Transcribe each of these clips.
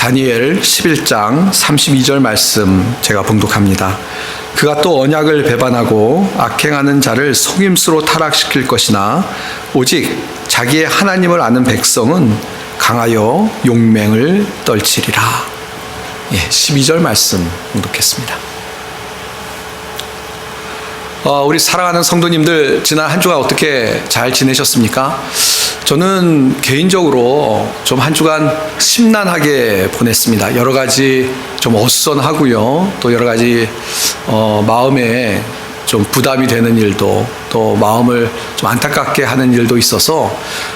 다니엘 11장 32절 말씀 제가 봉독합니다. 그가 또 언약을 배반하고 악행하는 자를 속임수로 타락시킬 것이나 오직 자기의 하나님을 아는 백성은 강하여 용맹을 떨치리라. 12절 말씀 봉독했습니다. 우리 사랑하는 성도님들, 지난 한 주간 어떻게 잘 지내셨습니까? 저는 개인적으로 좀 한 주간 심란하게 보냈습니다. 여러 가지 좀 어수선하고요. 또 여러 가지 마음에 좀 부담이 되는 일도, 또 마음을 좀 안타깝게 하는 일도 있어서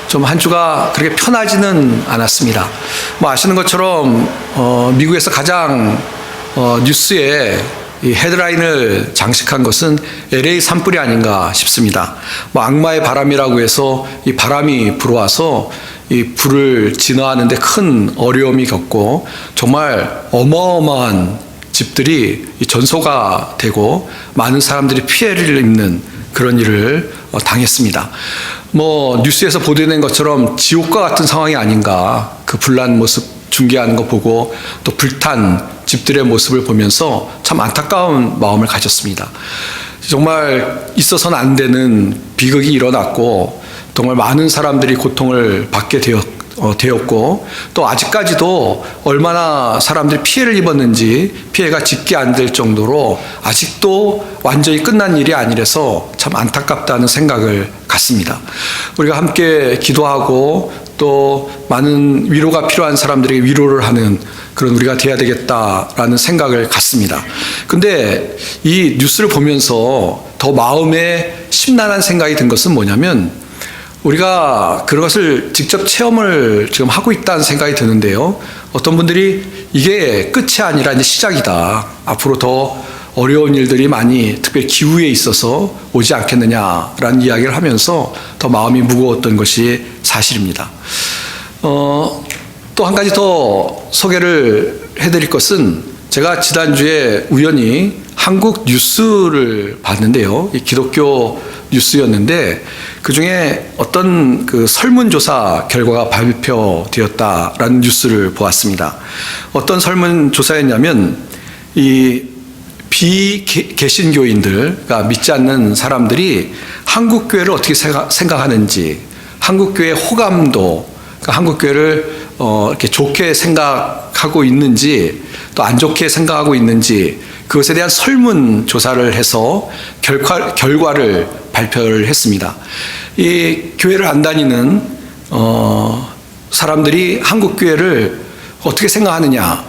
좀 한 주가 그렇게 편하지는 않았습니다. 아시는 것처럼 미국에서 가장 뉴스에 이 헤드라인을 장식한 것은 LA 산불이 아닌가 싶습니다. 악마의 바람이라고 해서 이 바람이 불어와서 이 불을 진화하는데 큰 어려움이 겪고 정말 어마어마한 집들이 전소가 되고 많은 사람들이 피해를 입는 그런 일을 당했습니다. 뉴스에서 보도된 것처럼 지옥과 같은 상황이 아닌가, 그 불난 모습 중계하는 거 보고 또 불탄 집들의 모습을 보면서 참 안타까운 마음을 가졌습니다. 정말 있어서는 안 되는 비극이 일어났고 정말 많은 사람들이 고통을 받게 되었고 또 아직까지도 얼마나 사람들이 피해를 입었는지 피해가 집계 안 될 정도로 아직도 완전히 끝난 일이 아니라서 참 안타깝다는 생각을 갖습니다. 우리가 함께 기도하고 또 많은 위로가 필요한 사람들에게 위로를 하는 그런 우리가 돼야 되겠다라는 생각을 갖습니다. 근데 이 뉴스를 보면서 더 마음에 심란한 생각이 든 것은 뭐냐면 우리가 그것을 직접 체험을 지금 하고 있다는 생각이 드는데요. 어떤 분들이 이게 끝이 아니라 이제 시작이다. 앞으로 더 어려운 일들이 많이 특별히 기후에 있어서 오지 않겠느냐라는 이야기를 하면서 더 마음이 무거웠던 것이 사실입니다. 또 한 가지 더 소개를 해드릴 것은 제가 지난주에 우연히 한국 뉴스를 봤는데요. 이 기독교 뉴스였는데 그 중에 어떤 그 설문조사 결과가 발표되었다라는 뉴스를 보았습니다. 어떤 설문조사였냐면 이 비개신교인들, 그러니까 믿지 않는 사람들이 한국교회를 어떻게 생각하는지, 한국교회의 호감도, 그러니까 한국교회를 이렇게 좋게 생각하고 있는지 또 안 좋게 생각하고 있는지 그것에 대한 설문조사를 해서 결과를 발표를 했습니다. 이 교회를 안 다니는 사람들이 한국교회를 어떻게 생각하느냐,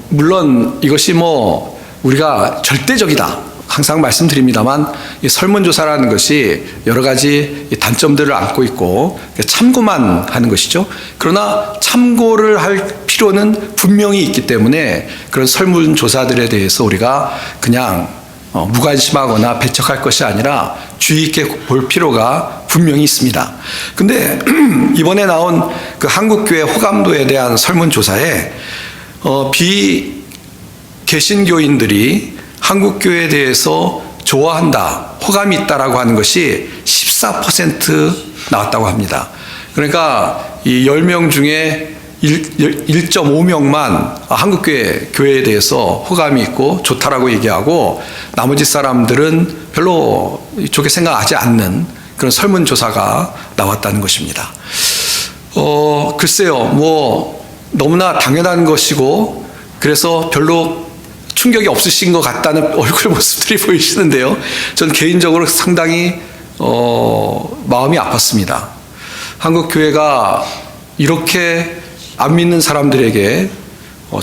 물론 이것이 우리가 절대적이다 항상 말씀드립니다만 이 설문조사라는 것이 여러 가지 단점들을 안고 있고 참고만 하는 것이죠. 그러나 참고를 할 필요는 분명히 있기 때문에 그런 설문조사들에 대해서 우리가 그냥 무관심하거나 배척할 것이 아니라 주의 있게 볼 필요가 분명히 있습니다. 근데 이번에 나온 그 한국교회 호감도에 대한 설문조사에 비개신교인들이 한국교회에 대해서 좋아한다, 호감이 있다라고 하는 것이 14% 나왔다고 합니다. 그러니까 이 10명 중에 1.5명만 교회에 대해서 호감이 있고 좋다라고 얘기하고 나머지 사람들은 별로 좋게 생각하지 않는 그런 설문조사가 나왔다는 것입니다. 글쎄요, 너무나 당연한 것이고 그래서 별로 충격이 없으신 것 같다는 얼굴 모습들이 보이시는데요. 전 개인적으로 상당히 마음이 아팠습니다. 한국 교회가 이렇게 안 믿는 사람들에게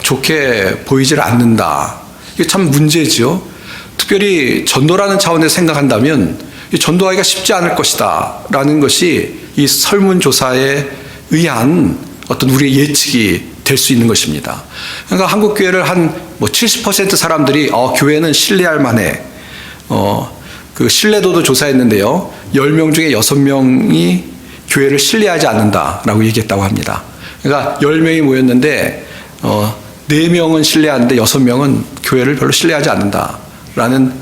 좋게 보이질 않는다. 이게 참 문제죠. 특별히 전도라는 차원에서 생각한다면 전도하기가 쉽지 않을 것이다 라는 것이 이 설문조사에 의한 어떤 우리의 예측이 될 수 있는 것입니다. 그러니까 한국 교회를 한 70% 사람들이 교회는 신뢰할 만해. 그 신뢰도도 조사했는데요. 10명 중에 6명이 교회를 신뢰하지 않는다라고 얘기했다고 합니다. 그러니까 10명이 모였는데 4명은 신뢰하는데 6명은 교회를 별로 신뢰하지 않는다라는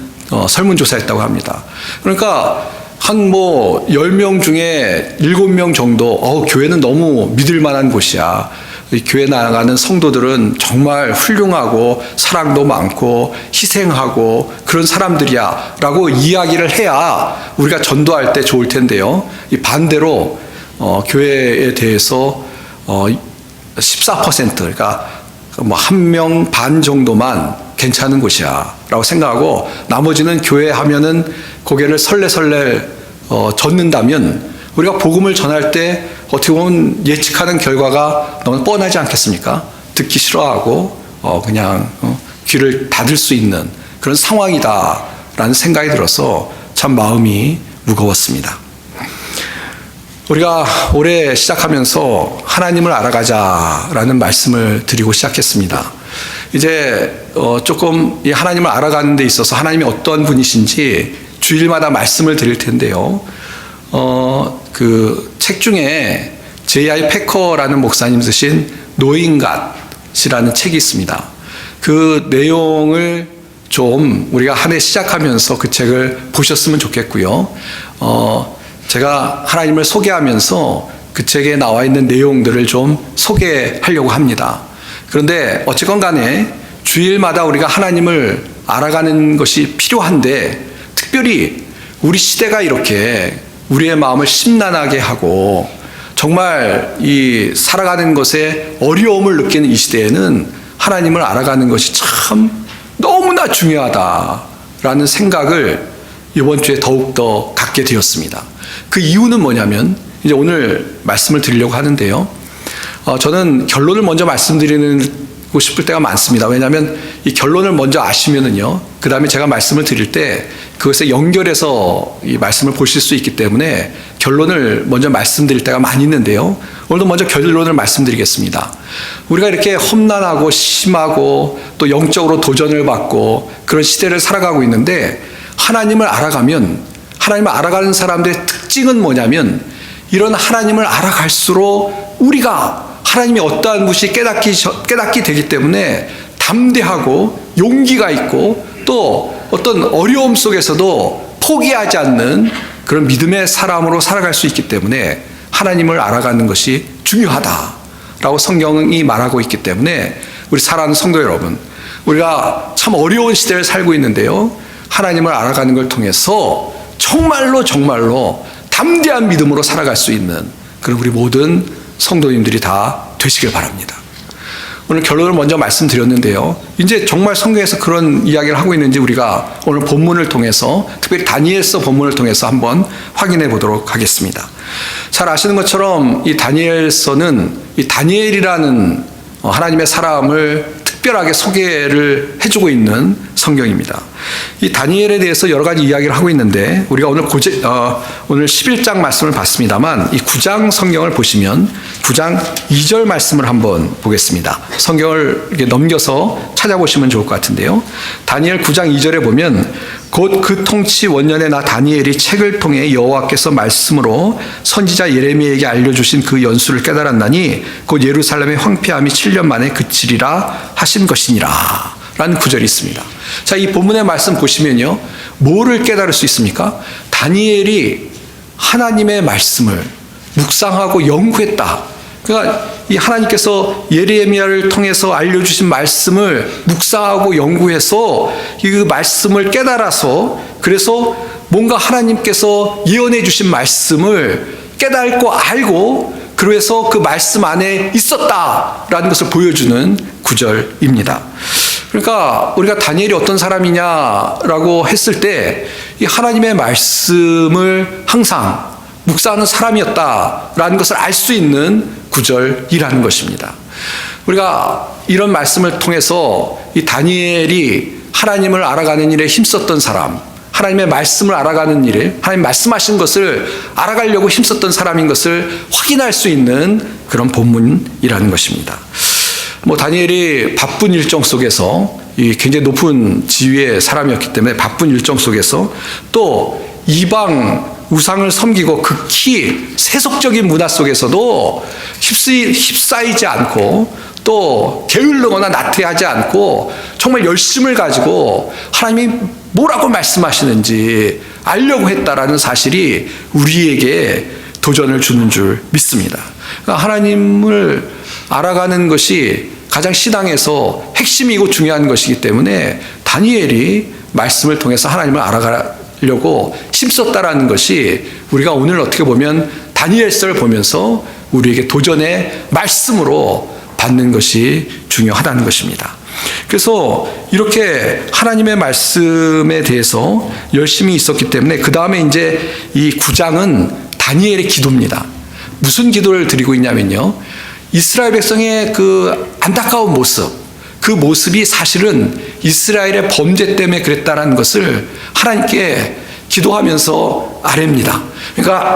설문조사했다고 합니다. 그러니까 한 10명 중에 7명 정도 교회는 너무 믿을 만한 곳이야. 이 교회 나가는 성도들은 정말 훌륭하고 사랑도 많고 희생하고 그런 사람들이야 라고 이야기를 해야 우리가 전도할 때 좋을 텐데요. 이 반대로 교회에 대해서 14% 그러니까 뭐 1명 반 정도만 괜찮은 곳이야 라고 생각하고 나머지는 교회 하면은 고개를 설레설레 젓는다면 우리가 복음을 전할 때 어떻게 보면 예측하는 결과가 너무 뻔하지 않겠습니까? 듣기 싫어하고 그냥 귀를 닫을 수 있는 그런 상황이다라는 생각이 들어서 참 마음이 무거웠습니다. 우리가 올해 시작하면서 하나님을 알아가자라는 말씀을 드리고 시작했습니다. 이제 조금 이 하나님을 알아가는 데 있어서 하나님이 어떤 분이신지 주일마다 말씀을 드릴 텐데요. 그 책 중에 J.I. 패커라는 목사님 쓰신 노인갓이라는 책이 있습니다. 그 내용을 좀 우리가 한 해 시작하면서 그 책을 보셨으면 좋겠고요. 제가 하나님을 소개하면서 그 책에 나와 있는 내용들을 좀 소개하려고 합니다. 그런데 어쨌건 간에 주일마다 우리가 하나님을 알아가는 것이 필요한데 특별히 우리 시대가 이렇게 우리의 마음을 심란하게 하고 정말 이 살아가는 것에 어려움을 느끼는 이 시대에는 하나님을 알아가는 것이 참 너무나 중요하다라는 생각을 이번 주에 더욱더 갖게 되었습니다. 그 이유는 뭐냐면 이제 오늘 말씀을 드리려고 하는데요. 저는 결론을 먼저 말씀드리고 싶을 때가 많습니다. 왜냐하면 이 결론을 먼저 아시면은요, 그 다음에 제가 말씀을 드릴 때 그것에 연결해서 이 말씀을 보실 수 있기 때문에 결론을 먼저 말씀드릴 때가 많이 있는데요. 오늘도 먼저 결론을 말씀드리겠습니다. 우리가 이렇게 험난하고 심하고 또 영적으로 도전을 받고 그런 시대를 살아가고 있는데 하나님을 알아가면 하나님을 알아가는 사람들의 특징은 뭐냐면 이런 하나님을 알아갈수록 우리가 하나님이 어떠한 것이 깨닫게 되기 때문에 담대하고 용기가 있고 또 어떤 어려움 속에서도 포기하지 않는 그런 믿음의 사람으로 살아갈 수 있기 때문에 하나님을 알아가는 것이 중요하다라고 성경이 말하고 있기 때문에 우리 사랑하는 성도 여러분, 우리가 참 어려운 시대를 살고 있는데요, 하나님을 알아가는 걸 통해서 정말로 담대한 믿음으로 살아갈 수 있는 그런 우리 모든 성도님들이 다 되시길 바랍니다. 오늘 결론을 먼저 말씀드렸는데요. 이제 정말 성경에서 그런 이야기를 하고 있는지 우리가 오늘 본문을 통해서 특별히 다니엘서 본문을 통해서 한번 확인해 보도록 하겠습니다. 잘 아시는 것처럼 이 다니엘서는 이 다니엘이라는 하나님의 사람을 특별하게 소개를 해주고 있는 성경입니다. 이 다니엘에 대해서 여러 가지 이야기를 하고 있는데 우리가 오늘 오늘 11장 말씀을 봤습니다만 이 9장 성경을 보시면 9장 2절 말씀을 한번 보겠습니다. 성경을 이렇게 넘겨서 찾아보시면 좋을 것 같은데요. 다니엘 9장 2절에 보면 곧 그 통치 원년에 나 다니엘이 책을 통해 여호와께서 말씀으로 선지자 예레미야에게 알려주신 그 연수를 깨달았나니 곧 예루살렘의 황폐함이 7년 만에 그치리라 하신 것이니라 라는 구절이 있습니다. 자, 이 본문의 말씀 보시면요, 뭐를 깨달을 수 있습니까? 다니엘이 하나님의 말씀을 묵상하고 연구했다. 그러니까 이 하나님께서 예레미야를 통해서 알려주신 말씀을 묵상하고 연구해서 이 말씀을 깨달아서 그래서 뭔가 하나님께서 예언해 주신 말씀을 깨닫고 알고 그래서 그 말씀 안에 있었다라는 것을 보여주는 구절입니다. 그러니까 우리가 다니엘이 어떤 사람이냐라고 했을 때 이 하나님의 말씀을 항상 묵상하는 사람이었다라는 것을 알 수 있는 구절이라는 것입니다. 우리가 이런 말씀을 통해서 이 다니엘이 하나님을 알아가는 일에 힘썼던 사람, 하나님의 말씀을 알아가는 일에 하나님 말씀하신 것을 알아가려고 힘썼던 사람인 것을 확인할 수 있는 그런 본문이라는 것입니다. 다니엘이 바쁜 일정 속에서 이 굉장히 높은 지위의 사람이었기 때문에 바쁜 일정 속에서 또 이방 우상을 섬기고 극히 세속적인 문화 속에서도 휩싸이지 않고 또 게을르거나 나태하지 않고 정말 열심을 가지고 하나님이 뭐라고 말씀하시는지 알려고 했다라는 사실이 우리에게 도전을 주는 줄 믿습니다. 그러니까 하나님을 알아가는 것이 가장 신앙에서 핵심이고 중요한 것이기 때문에 다니엘이 말씀을 통해서 하나님을 알아가려고 힘썼다라는 것이 우리가 오늘 어떻게 보면 다니엘서를 보면서 우리에게 도전의 말씀으로 받는 것이 중요하다는 것입니다. 그래서 이렇게 하나님의 말씀에 대해서 열심히 있었기 때문에 그 다음에 이제 이 9장은 다니엘의 기도입니다. 무슨 기도를 드리고 있냐면요, 이스라엘 백성의 그 안타까운 모습, 그 모습이 사실은 이스라엘의 범죄 때문에 그랬다는 것을 하나님께 기도하면서 아뢰입니다. 그러니까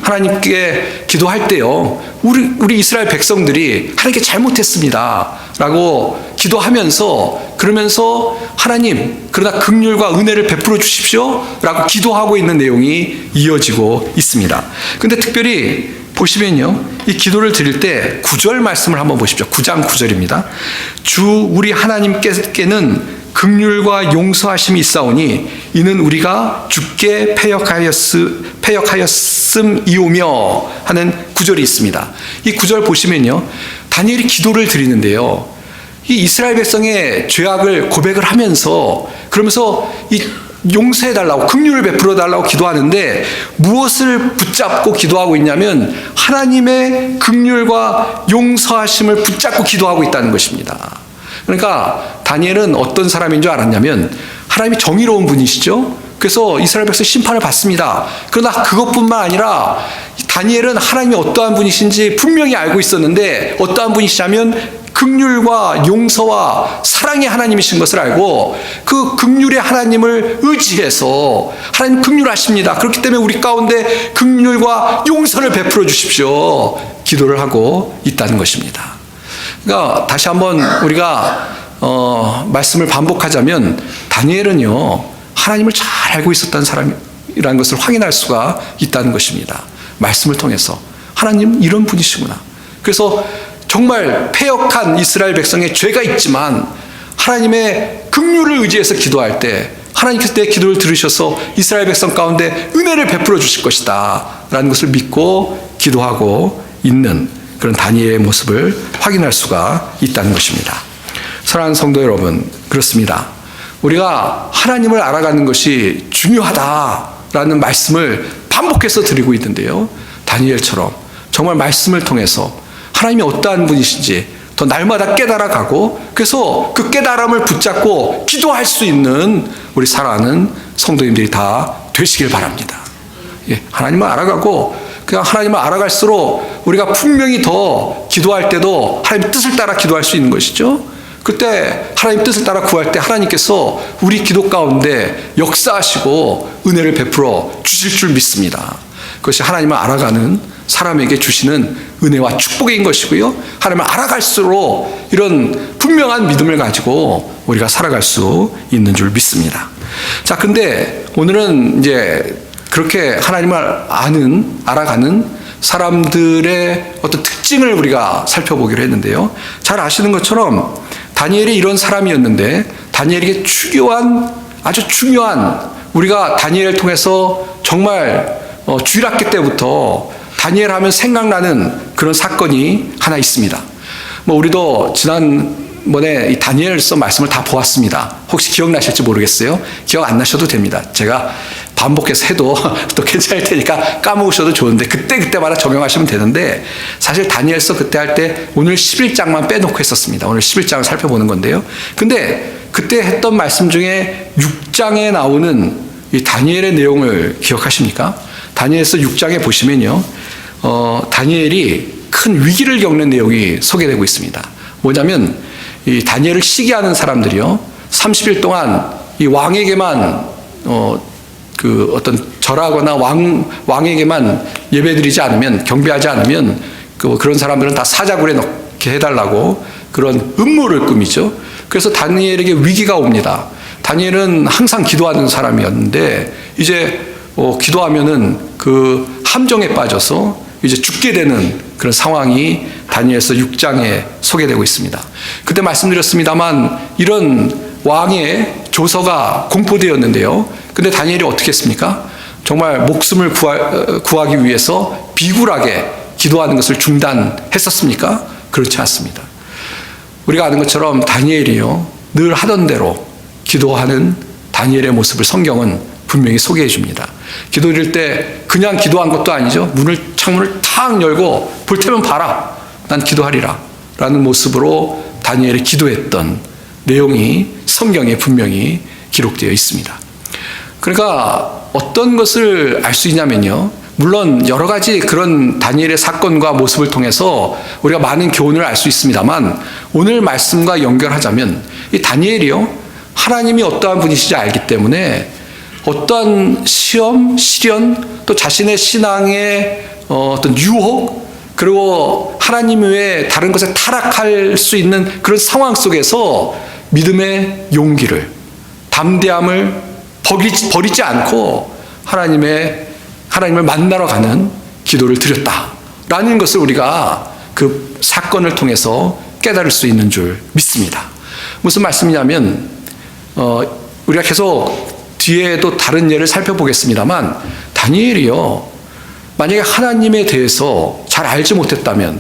하나님께 기도할 때요, 우리 이스라엘 백성들이 하나님께 잘못했습니다 라고 기도하면서, 그러면서 하나님 그러나 긍휼과 은혜를 베풀어 주십시오 라고 기도하고 있는 내용이 이어지고 있습니다. 근데 특별히 보시면요, 이 기도를 드릴 때 9절 말씀을 한번 보십시오. 9장 9절입니다. 주 우리 하나님께는 긍휼과 용서하심이 있사오니 이는 우리가 주께 패역하였음이오며 하는 9절이 있습니다. 이 9절 보시면요, 다니엘이 기도를 드리는데요, 이 이스라엘 백성의 죄악을 고백을 하면서, 그러면서 이 용서해달라고, 긍휼을 베풀어달라고 기도하는데 무엇을 붙잡고 기도하고 있냐면 하나님의 긍휼과 용서하심을 붙잡고 기도하고 있다는 것입니다. 그러니까 다니엘은 어떤 사람인 줄 알았냐면 하나님이 정의로운 분이시죠. 그래서 이스라엘 백성 심판을 받습니다. 그러나 그것뿐만 아니라 다니엘은 하나님이 어떠한 분이신지 분명히 알고 있었는데, 어떠한 분이시냐면 긍휼과 용서와 사랑의 하나님이신 것을 알고 그 긍휼의 하나님을 의지해서 하나님 긍휼하십니다, 그렇기 때문에 우리 가운데 긍휼과 용서를 베풀어 주십시오 기도를 하고 있다는 것입니다. 그러니까 다시 한번 우리가 말씀을 반복하자면 다니엘은요, 하나님을 잘 알고 있었다는 사람이라는 것을 확인할 수가 있다는 것입니다. 말씀을 통해서 하나님 이런 분이시구나. 그래서 정말 패역한 이스라엘 백성의 죄가 있지만 하나님의 긍휼을 의지해서 기도할 때 하나님께서 내 기도를 들으셔서 이스라엘 백성 가운데 은혜를 베풀어 주실 것이다 라는 것을 믿고 기도하고 있는 그런 다니엘의 모습을 확인할 수가 있다는 것입니다. 사랑하는 성도 여러분, 그렇습니다. 우리가 하나님을 알아가는 것이 중요하다라는 말씀을 반복해서 드리고 있는데요, 다니엘처럼 정말 말씀을 통해서 하나님이 어떠한 분이신지 더 날마다 깨달아가고, 그래서 그 깨달음을 붙잡고 기도할 수 있는 우리 사랑하는 성도님들이 다 되시길 바랍니다. 하나님을 알아가고, 그냥 하나님을 알아갈수록 우리가 분명히 더 기도할 때도 하나님 뜻을 따라 기도할 수 있는 것이죠. 그때 하나님 뜻을 따라 구할 때 하나님께서 우리 기도 가운데 역사하시고 은혜를 베풀어 주실 줄 믿습니다. 그것이 하나님을 알아가는 사람에게 주시는 은혜와 축복인 것이고요, 하나님을 알아갈수록 이런 분명한 믿음을 가지고 우리가 살아갈 수 있는 줄 믿습니다. 자, 근데 오늘은 이제 그렇게 하나님을 알아가는 사람들의 어떤 특징을 우리가 살펴보기로 했는데요, 잘 아시는 것처럼 다니엘이 이런 사람이었는데 다니엘에게 아주 중요한, 우리가 다니엘을 통해서 정말 주일학교 때부터 다니엘 하면 생각나는 그런 사건이 하나 있습니다. 우리도 지난번에 이 다니엘서 말씀을 다 보았습니다. 혹시 기억나실지 모르겠어요. 기억 안 나셔도 됩니다. 제가 반복해서 해도 또 괜찮을 테니까 까먹으셔도 좋은데 그때마다 적용하시면 되는데, 사실 다니엘서 그때 할 때 오늘 11장만 빼놓고 했었습니다. 오늘 11장을 살펴보는 건데요. 근데 그때 했던 말씀 중에 6장에 나오는 이 다니엘의 내용을 기억하십니까? 다니엘서 6장에 보시면요, 다니엘이 큰 위기를 겪는 내용이 소개되고 있습니다. 뭐냐면 이 다니엘을 시기하는 사람들이요, 30일 동안 이 왕에게만 어떤 절하거나 왕에게만 예배드리지 않으면, 경배하지 않으면 그런 사람들은 다 사자굴에 넣게 해달라고 그런 음모를 꾸미죠. 그래서 다니엘에게 위기가 옵니다. 다니엘은 항상 기도하는 사람이었는데 이제 기도하면은 그 함정에 빠져서 이제 죽게 되는 그런 상황이 다니엘서 6장에 소개되고 있습니다. 그때 말씀드렸습니다만 이런 왕의 조서가 공포되었는데요. 근데 다니엘이 어떻게 했습니까? 정말 목숨을 구하기 위해서 비굴하게 기도하는 것을 중단했었습니까? 그렇지 않습니다. 우리가 아는 것처럼 다니엘이요, 늘 하던 대로 기도하는 다니엘의 모습을 성경은 분명히 소개해 줍니다. 기도드릴 때 그냥 기도한 것도 아니죠. 창문을 탁 열고 볼 테면 봐라. 난 기도하리라. 라는 모습으로 다니엘이 기도했던 내용이 성경에 분명히 기록되어 있습니다. 그러니까 어떤 것을 알 수 있냐면요. 물론 여러 가지 그런 다니엘의 사건과 모습을 통해서 우리가 많은 교훈을 알 수 있습니다만, 오늘 말씀과 연결하자면 이 다니엘이요, 하나님이 어떠한 분이신지 알기 때문에 어떠한 시험, 시련, 또 자신의 신앙의 어떤 유혹, 그리고 하나님 외에 다른 것에 타락할 수 있는 그런 상황 속에서 믿음의 용기를, 담대함을 버리지 않고 하나님을 만나러 가는 기도를 드렸다라는 것을 우리가 그 사건을 통해서 깨달을 수 있는 줄 믿습니다. 무슨 말씀이냐면 우리가 계속 뒤에도 다른 예를 살펴보겠습니다만, 다니엘이요, 만약에 하나님에 대해서 잘 알지 못했다면,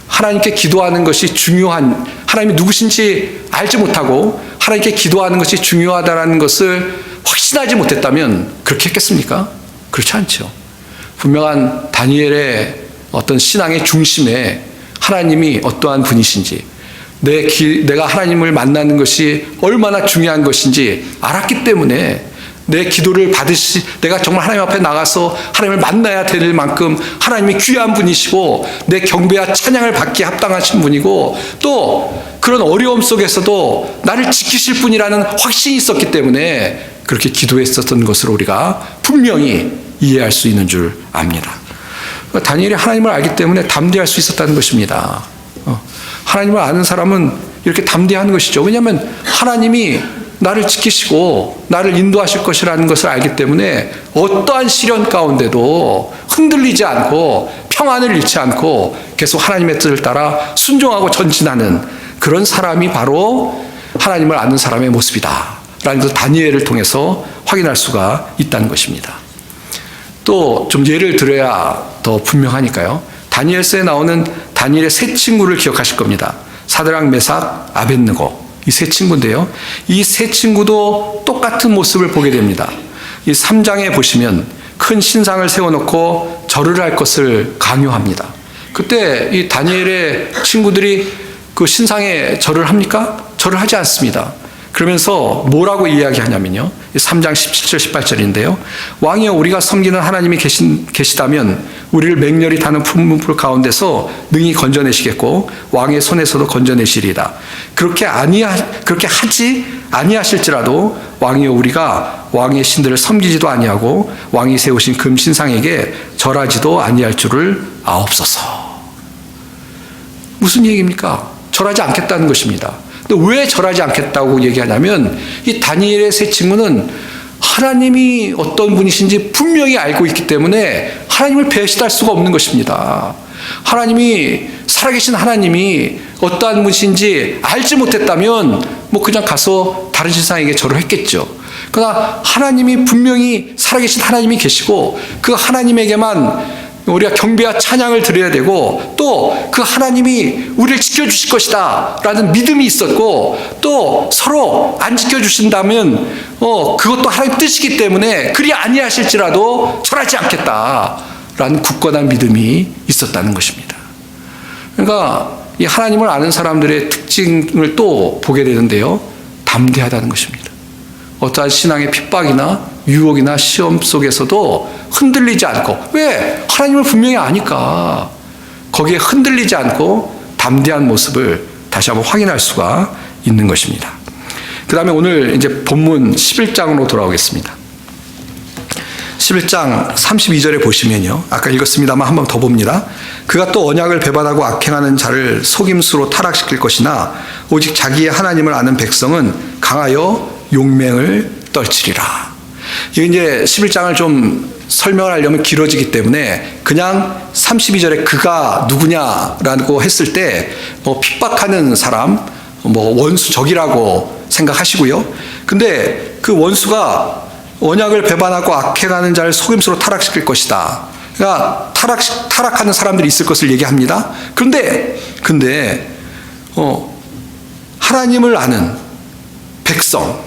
하나님께 기도하는 것이 중요한, 하나님이 누구신지 알지 못하고 하나님께 기도하는 것이 중요하다는 것을 확신하지 못했다면 그렇게 했겠습니까? 그렇지 않죠. 분명한 다니엘의 어떤 신앙의 중심에 하나님이 어떠한 분이신지, 내가 하나님을 만나는 것이 얼마나 중요한 것인지 알았기 때문에 내 기도를 내가 정말 하나님 앞에 나가서 하나님을 만나야 될 만큼 하나님이 귀한 분이시고 내 경배와 찬양을 받기에 합당하신 분이고, 또 그런 어려움 속에서도 나를 지키실 분이라는 확신이 있었기 때문에 그렇게 기도했었던 것으로 우리가 분명히 이해할 수 있는 줄 압니다. 다니엘이 하나님을 알기 때문에 담대할 수 있었다는 것입니다. 하나님을 아는 사람은 이렇게 담대한 것이죠. 왜냐하면 하나님이 나를 지키시고 나를 인도하실 것이라는 것을 알기 때문에 어떠한 시련 가운데도 흔들리지 않고 평안을 잃지 않고 계속 하나님의 뜻을 따라 순종하고 전진하는 그런 사람이 바로 하나님을 아는 사람의 모습이다 라는 것을 다니엘을 통해서 확인할 수가 있다는 것입니다. 또 좀 예를 들어야 더 분명하니까요. 다니엘서에 나오는 다니엘의 세 친구를 기억하실 겁니다. 사드락, 메삭, 아벳느고, 이 세 친구인데요. 이 세 친구도 똑같은 모습을 보게 됩니다. 이 3장에 보시면 큰 신상을 세워놓고 절을 할 것을 강요합니다. 그때 이 다니엘의 친구들이 그 신상에 절을 합니까? 절을 하지 않습니다. 그러면서 뭐라고 이야기하냐면요. 3장 17절 18절인데요. 왕이여, 우리가 섬기는 하나님이 계시다면 우리를 맹렬히 타는 풀문풀 가운데서 능히 건져내시겠고 왕의 손에서도 건져내시리이다. 그렇게 하지 아니하실지라도 왕이여, 우리가 왕의 신들을 섬기지도 아니하고 왕이 세우신 금 신상에게 절하지도 아니할 줄을 아옵소서. 무슨 얘기입니까? 절하지 않겠다는 것입니다. 왜 절하지 않겠다고 얘기하냐면, 이 다니엘의 세 친구는 하나님이 어떤 분이신지 분명히 알고 있기 때문에 하나님을 배신할 수가 없는 것입니다. 하나님이, 살아계신 하나님이 어떠한 분이신지 알지 못했다면 그냥 가서 다른 신상에게 절을 했겠죠. 그러나 하나님이 분명히 살아계신 하나님이 계시고 그 하나님에게만 우리가 경배와 찬양을 드려야 되고, 또 그 하나님이 우리를 지켜주실 것이다 라는 믿음이 있었고, 또 서로 안 지켜주신다면 그것도 하나님 뜻이기 때문에 그리 아니하실지라도 절하지 않겠다 라는 굳건한 믿음이 있었다는 것입니다. 그러니까 이 하나님을 아는 사람들의 특징을 또 보게 되는데요. 담대하다는 것입니다. 어떠한 신앙의 핍박이나 유혹이나 시험 속에서도 흔들리지 않고, 왜? 하나님을 분명히 아니까 거기에 흔들리지 않고 담대한 모습을 다시 한번 확인할 수가 있는 것입니다. 그 다음에 오늘 이제 본문 11장으로 돌아오겠습니다. 11장 32절에 보시면요. 아까 읽었습니다만 한 번 더 봅니다. 그가 또 언약을 배반하고 악행하는 자를 속임수로 타락시킬 것이나 오직 자기의 하나님을 아는 백성은 강하여 용맹을 떨치리라. 이게 이제 11장을 좀 설명을 하려면 길어지기 때문에 그냥 32절에 그가 누구냐라고 했을 때 핍박하는 사람, 원수, 적이라고 생각하시고요. 근데 그 원수가 언약을 배반하고 악행하는 자를 속임수로 타락시킬 것이다. 그러니까 타락하는 사람들이 있을 것을 얘기합니다. 근데 하나님을 아는 백성,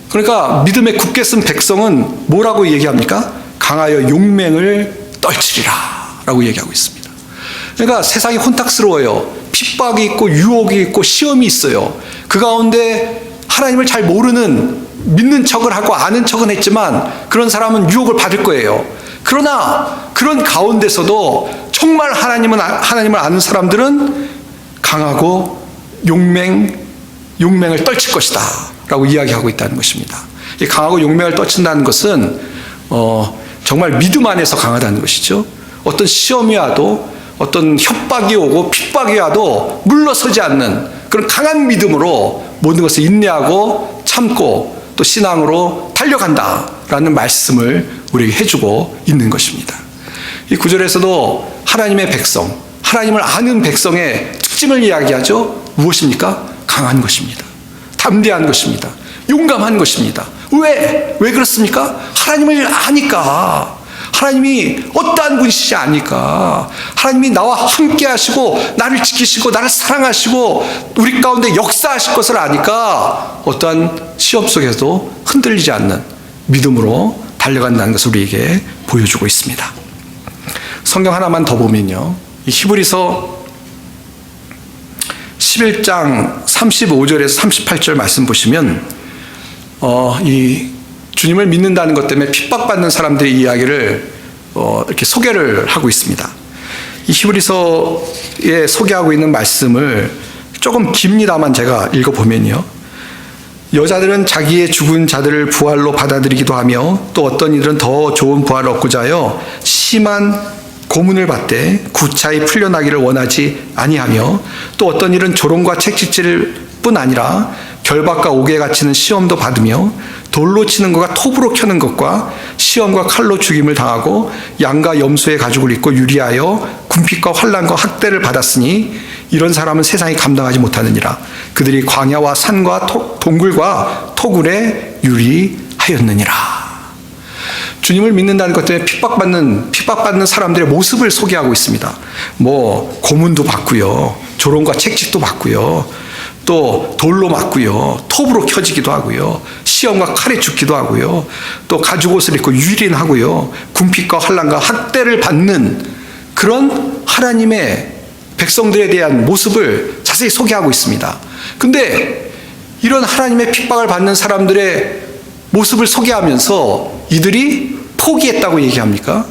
그러니까 믿음에 굳게 쓴 백성은 뭐라고 얘기합니까? 강하여 용맹을 떨치리라 라고 얘기하고 있습니다. 그러니까 세상이 혼탁스러워요. 핍박이 있고 유혹이 있고 시험이 있어요. 그 가운데 하나님을 잘 모르는, 믿는 척을 하고 아는 척은 했지만 그런 사람은 유혹을 받을 거예요. 그러나 그런 가운데서도 정말 하나님을 아는 사람들은 강하고 용맹을 떨칠 것이다 라고 이야기하고 있다는 것입니다. 이 강하고 용맹을 떨친다는 것은 정말 믿음 안에서 강하다는 것이죠. 어떤 시험이 와도, 어떤 협박이 오고 핍박이 와도 물러서지 않는 그런 강한 믿음으로 모든 것을 인내하고 참고 또 신앙으로 달려간다라는 말씀을 우리에게 해주고 있는 것입니다. 이 구절에서도 하나님의 백성, 하나님을 아는 백성의 특징을 이야기하죠. 무엇입니까? 강한 것입니다. 담대한 것입니다. 용감한 것입니다. 왜 그렇습니까? 하나님을 아니까. 하나님이 어떠한 분이시지 아니까. 하나님이 나와 함께 하시고 나를 지키시고 나를 사랑하시고 우리 가운데 역사하실 것을 아니까 어떠한 시험 속에서도 흔들리지 않는 믿음으로 달려간다는 것을 우리에게 보여주고 있습니다. 성경 하나만 더 보면요, 이 히브리서 11장 35절에서 38절 말씀 보시면 이 주님을 믿는다는 것 때문에 핍박받는 사람들의 이야기를 이렇게 소개를 하고 있습니다. 이 히브리서에 소개하고 있는 말씀을 조금 깁니다만 제가 읽어보면요, 여자들은 자기의 죽은 자들을 부활로 받아들이기도 하며 또 어떤 이들은 더 좋은 부활을 얻고자 하여 심한 고문을 받되 구차히 풀려나기를 원하지 아니하며 또 어떤 일은 조롱과 채찍질 뿐 아니라 결박과 옥에 갇히는 시험도 받으며 돌로 치는 것과 톱으로 켜는 것과 시험과 칼로 죽임을 당하고 양과 염소의 가죽을 입고 유리하여 군핍과 환난과 학대를 받았으니 이런 사람은 세상이 감당하지 못하느니라. 그들이 광야와 산과 동굴과 토굴에 유리하였느니라. 주님을 믿는다는 것 때문에 핍박받는 사람들의 모습을 소개하고 있습니다. 고문도 받고요, 조롱과 채찍도 받고요, 또 돌로 맞고요, 톱으로 켜지기도 하고요, 시험과 칼에 죽기도 하고요, 또 가죽옷을 입고 유린하고요, 군핍과 환난과 학대를 받는 그런 하나님의 백성들에 대한 모습을 자세히 소개하고 있습니다. 근데 이런 하나님의 핍박을 받는 사람들의 모습을 소개하면서 이들이 포기했다고 얘기합니까?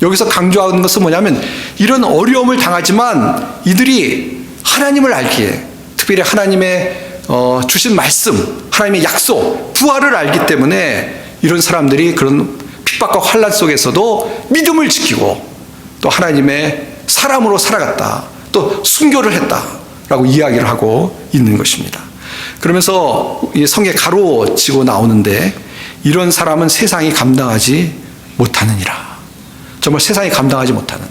여기서 강조하는 것은 뭐냐면 이런 어려움을 당하지만 이들이 하나님을 알기에, 특별히 하나님의 주신 말씀, 하나님의 약속, 부활을 알기 때문에 이런 사람들이 그런 핍박과 환난 속에서도 믿음을 지키고 또 하나님의 사람으로 살아갔다, 또 순교를 했다라고 이야기를 하고 있는 것입니다. 그러면서 이 성에 가로치고 나오는데 이런 사람은 세상이 감당하지 못하느니라. 정말 세상이 감당하지 못하는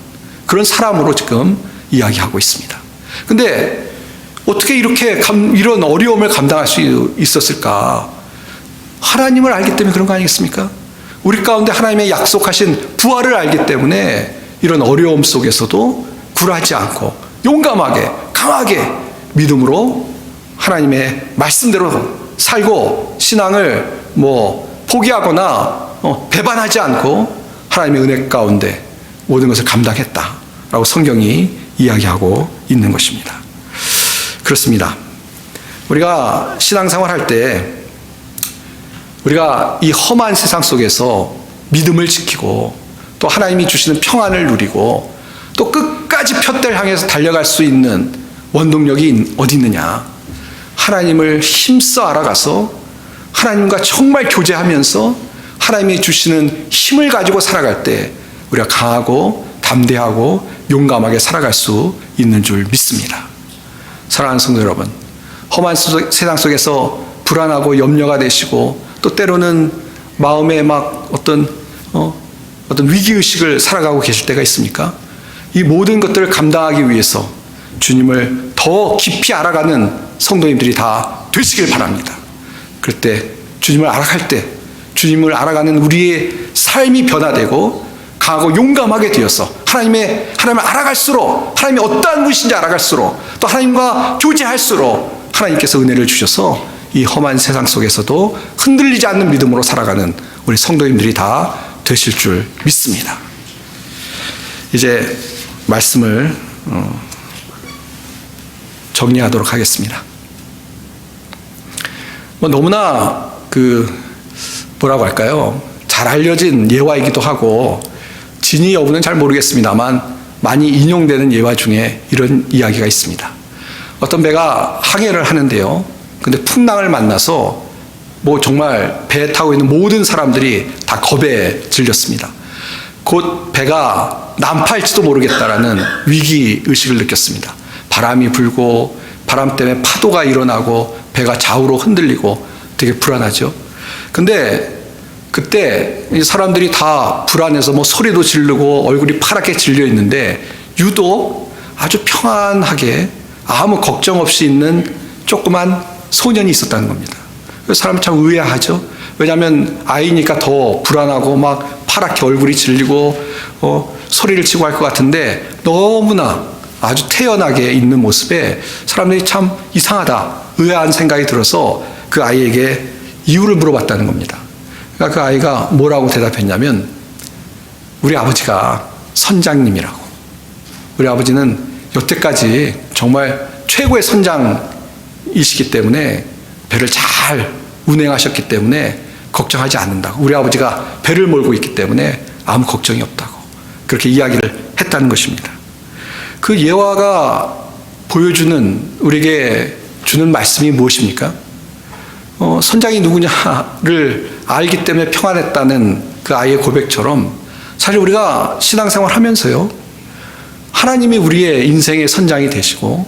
그런 사람으로 지금 이야기하고 있습니다. 근데 어떻게 이런 어려움을 감당할 수 있었을까? 하나님을 알기 때문에 그런 거 아니겠습니까? 우리 가운데 하나님의 약속하신 부활을 알기 때문에 이런 어려움 속에서도 굴하지 않고 용감하게, 강하게 믿음으로 하나님의 말씀대로 살고 신앙을 포기하거나 배반하지 않고 하나님의 은혜 가운데 모든 것을 감당했다라고 성경이 이야기하고 있는 것입니다. 그렇습니다. 우리가 신앙생활 할 때 우리가 이 험한 세상 속에서 믿음을 지키고 또 하나님이 주시는 평안을 누리고 또 끝까지 푯대를 향해서 달려갈 수 있는 원동력이 어디 있느냐? 하나님을 힘써 알아가서 하나님과 정말 교제하면서 하나님이 주시는 힘을 가지고 살아갈 때 우리가 강하고 담대하고 용감하게 살아갈 수 있는 줄 믿습니다. 사랑하는 성도 여러분, 험한 세상 속에서 불안하고 염려가 되시고 또 때로는 마음에 어떤 위기의식을 살아가고 계실 때가 있습니까? 이 모든 것들을 감당하기 위해서 주님을 더 깊이 알아가는 성도님들이 다 되시길 바랍니다. 그럴 때 주님을 알아갈 때 주님을 알아가는 우리의 삶이 변화되고 강하고 용감하게 되어서 하나님을 알아갈수록, 하나님이 어떠한 분이신지 알아갈수록, 또 하나님과 교제할수록 하나님께서 은혜를 주셔서 이 험한 세상 속에서도 흔들리지 않는 믿음으로 살아가는 우리 성도님들이 다 되실 줄 믿습니다. 이제 말씀을 정리하도록 하겠습니다. 너무나 뭐라고 할까요? 잘 알려진 예화이기도 하고 진위 여부는 잘 모르겠습니다만 많이 인용되는 예화 중에 이런 이야기가 있습니다. 어떤 배가 항해를 하는데요. 근데 풍랑을 만나서 정말 배에 타고 있는 모든 사람들이 다 겁에 질렸습니다. 곧 배가 난파할지도 모르겠다라는 위기의식을 느꼈습니다. 바람이 불고 바람 때문에 파도가 일어나고 배가 좌우로 흔들리고 되게 불안하죠. 근데 그때 사람들이 다 불안해서 소리도 지르고 얼굴이 파랗게 질려 있는데 유독 아주 평안하게 아무 걱정 없이 있는 조그만 소년이 있었다는 겁니다. 사람 참 의아하죠. 왜냐하면 아이니까 더 불안하고 막 파랗게 얼굴이 질리고 소리를 치고 할 것 같은데 너무나 아주 태연하게 있는 모습에 사람들이 참 이상하다, 의아한 생각이 들어서 그 아이에게 이유를 물어봤다는 겁니다. 그러니까 그 아이가 뭐라고 대답했냐면 우리 아버지가 선장님이라고. 우리 아버지는 여태까지 정말 최고의 선장이시기 때문에 배를 잘 운행하셨기 때문에 걱정하지 않는다고. 우리 아버지가 배를 몰고 있기 때문에 아무 걱정이 없다고. 그렇게 이야기를 했다는 것입니다. 그 예화가 보여주는, 우리에게 주는 말씀이 무엇입니까? 선장이 누구냐를 알기 때문에 평안했다는 그 아이의 고백처럼 사실 우리가 신앙생활 하면서요, 하나님이 우리의 인생의 선장이 되시고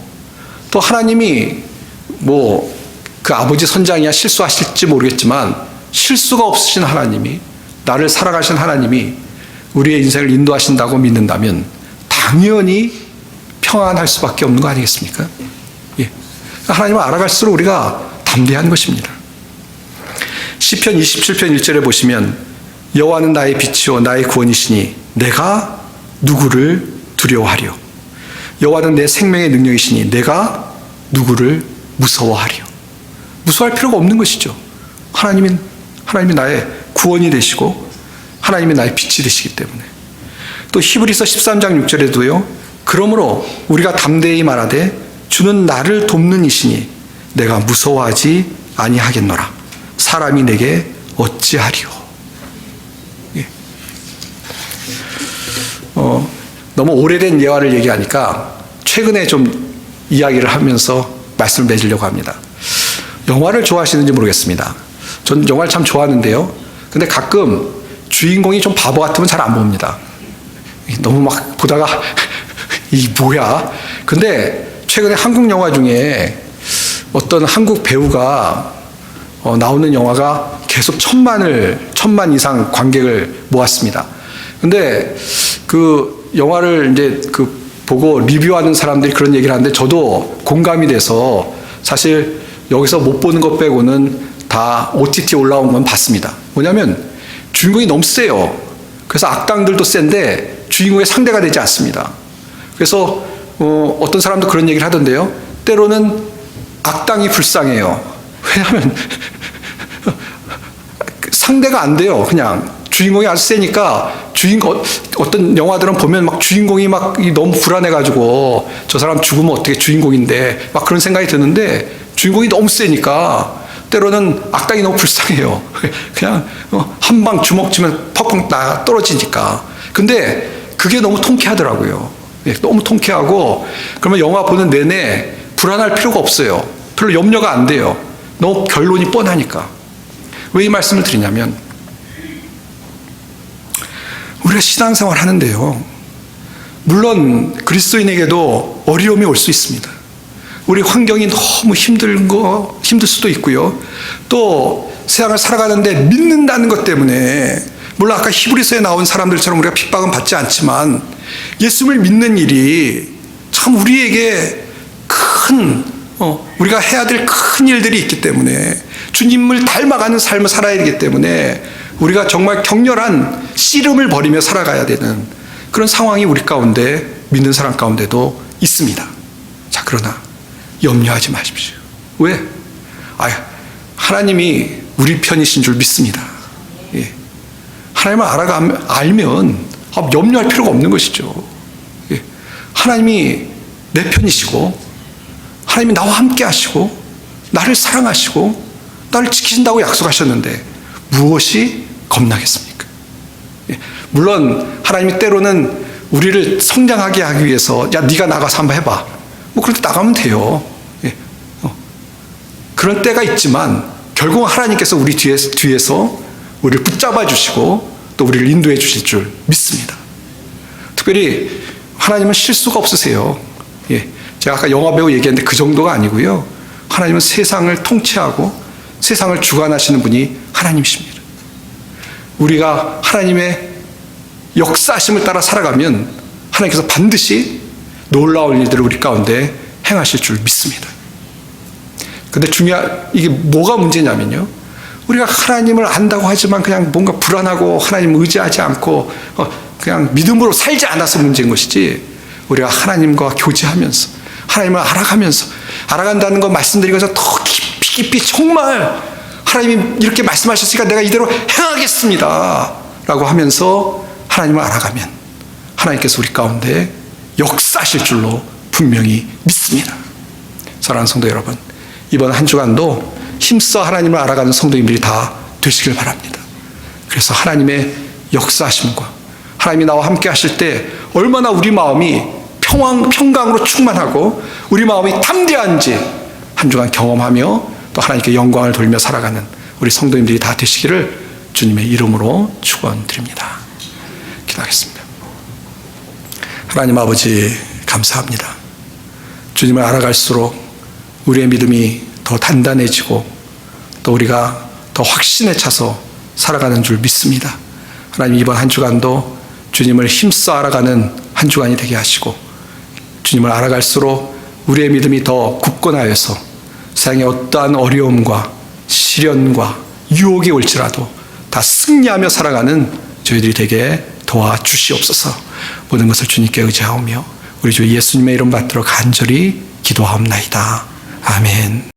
또 하나님이 그 아버지 선장이야 실수하실지 모르겠지만 실수가 없으신 하나님이, 나를 살아가신 하나님이 우리의 인생을 인도하신다고 믿는다면 당연히 평안할 수밖에 없는 거 아니겠습니까? 예. 하나님을 알아갈수록 우리가 담대한 것입니다. 시편 27편 1절에 보시면 여호와는 나의 빛이요 나의 구원이시니 내가 누구를 두려워하리요. 여호와는 내 생명의 능력이시니 내가 누구를 무서워하리요. 무서워할 필요가 없는 것이죠. 하나님이 나의 구원이 되시고 하나님이 나의 빛이 되시기 때문에. 또 히브리서 13장 6절에도요. 그러므로 우리가 담대히 말하되 주는 나를 돕는 이시니 내가 무서워하지 아니하겠노라. 사람이 내게 어찌하리요. 예. 너무 오래된 예화를 얘기하니까 최근에 좀 이야기를 하면서 말씀을 맺으려고 합니다. 영화를 좋아하시는지 모르겠습니다. 전 영화를 참 좋아하는데요. 근데 가끔 주인공이 좀 바보 같으면 잘 안 봅니다. 너무 막 보다가 이 뭐야? 근데 최근에 한국 영화 중에 어떤 한국 배우가 나오는 영화가 계속 1000만 이상 관객을 모았습니다. 근데 그 영화를 이제 보고 리뷰하는 사람들이 그런 얘기를 하는데 저도 공감이 돼서 사실 여기서 못 보는 것 빼고는 다 OTT 올라온 건 봤습니다. 뭐냐면 주인공이 너무 세요. 그래서 악당들도 센데 주인공의 상대가 되지 않습니다. 그래서 어떤 사람도 그런 얘기를 하던데요. 때로는 악당이 불쌍해요. 왜냐하면 상대가 안 돼요. 그냥 주인공이 아주 세니까 어떤 영화들은 보면 막 주인공이 막 너무 불안해가지고 저 사람 죽으면 어떻게 주인공인데 막 그런 생각이 드는데 주인공이 너무 세니까 때로는 악당이 너무 불쌍해요. 그냥 한 방 주먹 치면 퍽퍽 떨어지니까. 근데 그게 너무 통쾌하더라고요. 너무 통쾌하고 그러면 영화 보는 내내 불안할 필요가 없어요. 별로 염려가 안 돼요. 너무 결론이 뻔하니까. 왜 이 말씀을 드리냐면 우리가 신앙생활 하는데요. 물론 그리스도인에게도 어려움이 올 수 있습니다. 우리 환경이 너무 힘들 수도 있고요. 또 세상을 살아가는데 믿는다는 것 때문에 물론 아까 히브리서에 나온 사람들처럼 우리가 핍박은 받지 않지만 예수를 믿는 일이 참 우리에게 우리가 해야 될 큰 일들이 있기 때문에 주님을 닮아가는 삶을 살아야 되기 때문에 우리가 정말 격렬한 씨름을 벌이며 살아가야 되는 그런 상황이 우리 가운데, 믿는 사람 가운데도 있습니다. 자, 그러나 염려하지 마십시오. 왜? 하나님이 우리 편이신 줄 믿습니다. 예. 하나님을 알면 염려할 필요가 없는 것이죠. 예. 하나님이 내 편이시고, 하나님이 나와 함께 하시고, 나를 사랑하시고, 나를 지키신다고 약속하셨는데 무엇이 겁나겠습니까? 예. 물론 하나님이 때로는 우리를 성장하게 하기 위해서 네가 나가서 한번 해봐. 그럴 때 나가면 돼요. 예. 그런 때가 있지만 결국 하나님께서 우리 뒤에서 우리를 붙잡아 주시고 또 우리를 인도해 주실 줄 믿습니다. 특별히 하나님은 실수가 없으세요. 예. 제가 아까 영화배우 얘기했는데 그 정도가 아니고요. 하나님은 세상을 통치하고 세상을 주관하시는 분이 하나님이십니다. 우리가 하나님의 역사하심을 따라 살아가면 하나님께서 반드시 놀라운 일들을 우리 가운데 행하실 줄 믿습니다. 근데 이게 뭐가 문제냐면요. 우리가 하나님을 안다고 하지만 그냥 뭔가 불안하고 하나님 의지하지 않고 그냥 믿음으로 살지 않아서 문제인 것이지, 우리가 하나님과 교제하면서 하나님을 알아간다는 거 말씀드리면서 더 깊이 정말 하나님이 이렇게 말씀하셨으니까 내가 이대로 행하겠습니다 라고 하면서 하나님을 알아가면 하나님께서 우리 가운데 역사하실 줄로 분명히 믿습니다. 사랑하는 성도 여러분, 이번 한 주간도 힘써 하나님을 알아가는 성도님들이 다 되시길 바랍니다. 그래서 하나님의 역사하심과 하나님이 나와 함께 하실 때 얼마나 우리 마음이 평강으로 충만하고 우리 마음이 담대한지 한 주간 경험하며 또 하나님께 영광을 돌며 살아가는 우리 성도님들이 다 되시기를 주님의 이름으로 축원드립니다. 기도하겠습니다. 하나님 아버지, 감사합니다. 주님을 알아갈수록 우리의 믿음이 더 단단해지고 또 우리가 더 확신에 차서 살아가는 줄 믿습니다. 하나님, 이번 한 주간도 주님을 힘써 알아가는 한 주간이 되게 하시고, 주님을 알아갈수록 우리의 믿음이 더 굳건하여서 세상의 어떠한 어려움과 시련과 유혹이 올지라도 다 승리하며 살아가는 저희들이 되게 도와주시옵소서. 모든 것을 주님께 의지하오며 우리 주 예수님의 이름 받들어 간절히 기도하옵나이다. 아멘.